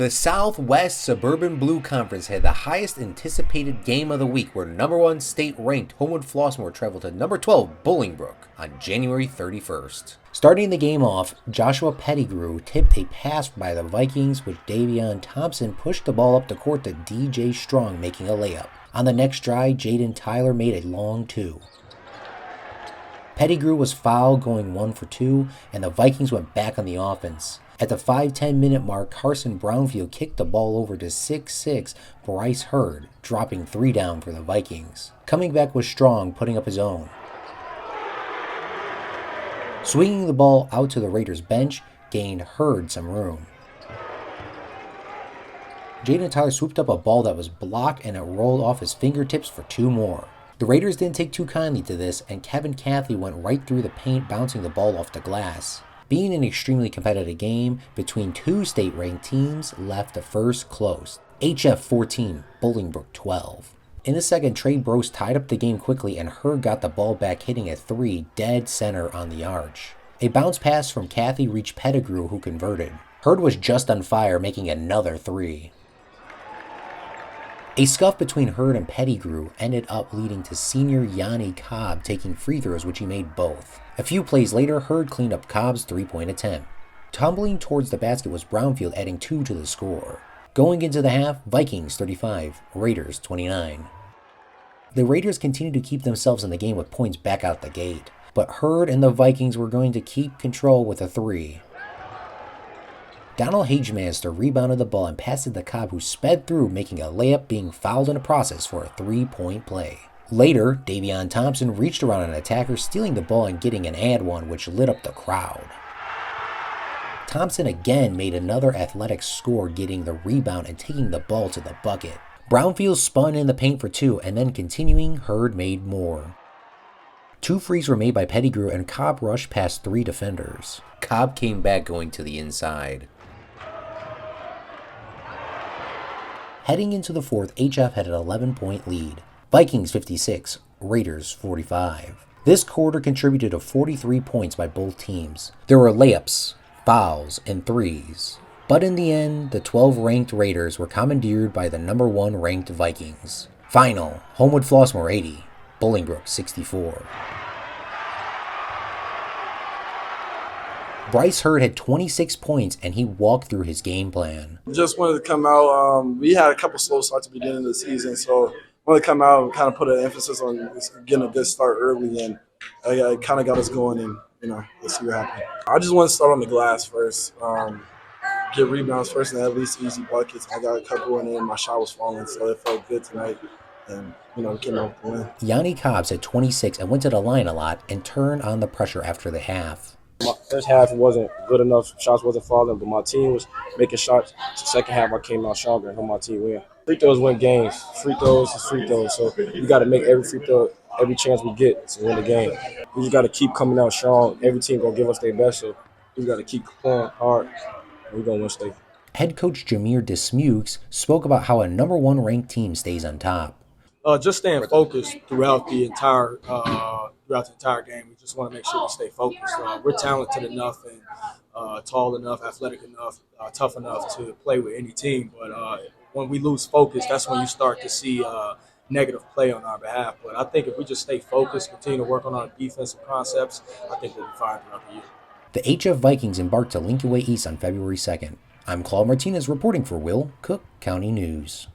The Southwest Suburban Blue Conference had the highest anticipated game of the week, where number 1 state-ranked Homewood-Flossmoor traveled to number 12 Bolingbrook on January 31st. Starting the game off, Joshua Pettigrew tipped a pass by the Vikings, which Davion Thompson pushed the ball up the court to DJ Strong, making a layup. On the next drive, Jaden Tyler made a long 2. Pettigrew was fouled, going 1 for 2, and the Vikings went back on the offense. At the 5-10 minute mark, Carson Brownfield kicked the ball over to 6'6" Bryce, dropping 3 down for the Vikings. Coming back was Strong, putting up his own. Swinging the ball out to the Raiders bench, gained Hurd some room. Jaden Tyler swooped up a ball that was blocked, and it rolled off his fingertips for 2 more. The Raiders didn't take too kindly to this, and Kevin Cathley went right through the paint, bouncing the ball off the glass. Being an extremely competitive game between 2 state-ranked teams left the first close. HF 14, Bolingbrook 12. In the second, Trey Brost tied up the game quickly, and Hurd got the ball back, hitting a 3 dead center on the arch. A bounce pass from Cathy reached Pettigrew, who converted. Hurd was just on fire, making another 3. A scuff between Hurd and Pettigrew ended up leading to senior Gianni Cobb taking free throws, which he made both. A few plays later, Hurd cleaned up Cobb's 3-point attempt. Tumbling towards the basket was Brownfield, adding 2 to the score. Going into the half, Vikings 35, Raiders 29. The Raiders continued to keep themselves in the game with points back out the gate, but Hurd and the Vikings were going to keep control with a 3. Donald Hagemaster rebounded the ball and passed it to Cobb, who sped through, making a layup, being fouled in the process for a 3-point play. Later, Davion Thompson reached around an attacker, stealing the ball and getting an and one, which lit up the crowd. Thompson again made another athletic score, getting the rebound and taking the ball to the bucket. Brownfield spun in the paint for 2, and then continuing, Hurd made more. 2 frees were made by Pettigrew, and Cobb rushed past 3 defenders. Cobb came back, going to the inside. Heading into the fourth, HF had an 11-point lead. Vikings 56, Raiders 45. This quarter contributed to 43 points by both teams. There were layups, fouls, and threes. But in the end, the 12-ranked Raiders were commandeered by the number 1 ranked Vikings. Final, Homewood-Flossmoor 80, Bolingbrook 64. Bryce Hurd had 26 points, and he walked through his game plan. Just wanted to come out. We had a couple slow starts at the beginning of the season, so wanted to come out and kind of put an emphasis on getting a good start early, and it kind of got us going, and let's see what happens. I just want to start on the glass first, get rebounds first, and at least easy buckets. I got a couple, and then my shot was falling, so it felt good tonight. And, we came out with the win. Gianni Cobb had 26 and went to the line a lot and turned on the pressure after the half. My first half wasn't good enough. Shots wasn't falling, but my team was making shots. The second half, I came out stronger and helped my team win. Free throws win games. Free throws is free throws. So you got to make every free throw, every chance we get to win the game. We just got to keep coming out strong. Every team going to give us their best, so we got to keep playing hard, and we're going to win state. Head coach Jamere Dismukes spoke about how a number 1 ranked team stays on top. Just staying focused throughout the entire game. We just want to make sure we stay focused. We're talented enough and tall enough, athletic enough, tough enough to play with any team. But when we lose focus, that's when you start to see negative play on our behalf. But I think if we just stay focused, continue to work on our defensive concepts, I think we'll be fine throughout the year. The HF Vikings embarked to Lincoln Way East on February 2nd. I'm Claude Martinez reporting for Will Cook County News.